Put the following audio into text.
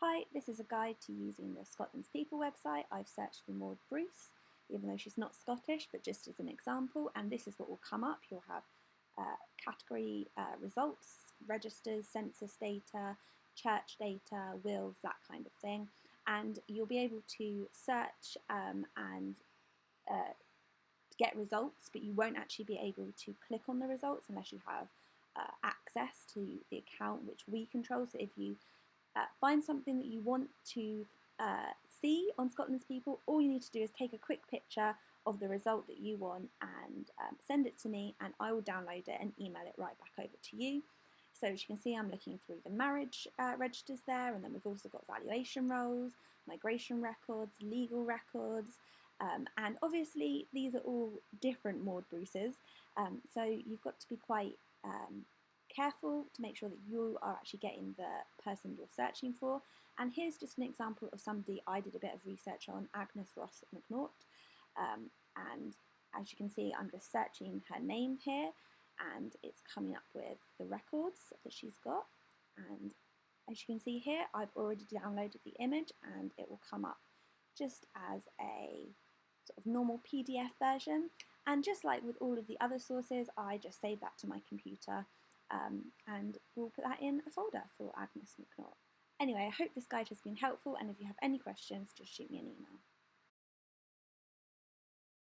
Hi, this is a guide to using the Scotland's People website. I've searched for Maud Bruce, even though she's not Scottish, but just as an example, and this is what will come up. You'll have category results, registers, census data, church data, wills, that kind of thing. And you'll be able to search and get results, but you won't actually be able to click on the results unless you have access to the account which we control. So if you find something that you want to see on Scotland's People, all you need to do is take a quick picture of the result that you want and send it to me, and I will download it and email it right back over to you. So as you can see, I'm looking through the marriage registers there, and then we've also got valuation rolls, migration records, legal records, and obviously these are all different Maud Bruces, so you've got to be quite careful to make sure that you are actually getting the person you're searching for. And here's just an example of somebody I did a bit of research on, Agnes Ross McNaught. And as you can see, I'm just searching her name here, and it's coming up with the records that she's got. And as you can see here, I've already downloaded the image, and it will come up just as a sort of normal PDF version. And just like with all of the other sources, I just save that to my computer, and we'll put that in a folder for Agnes McNaught. Anyway, I hope this guide has been helpful, and if you have any questions, just shoot me an email.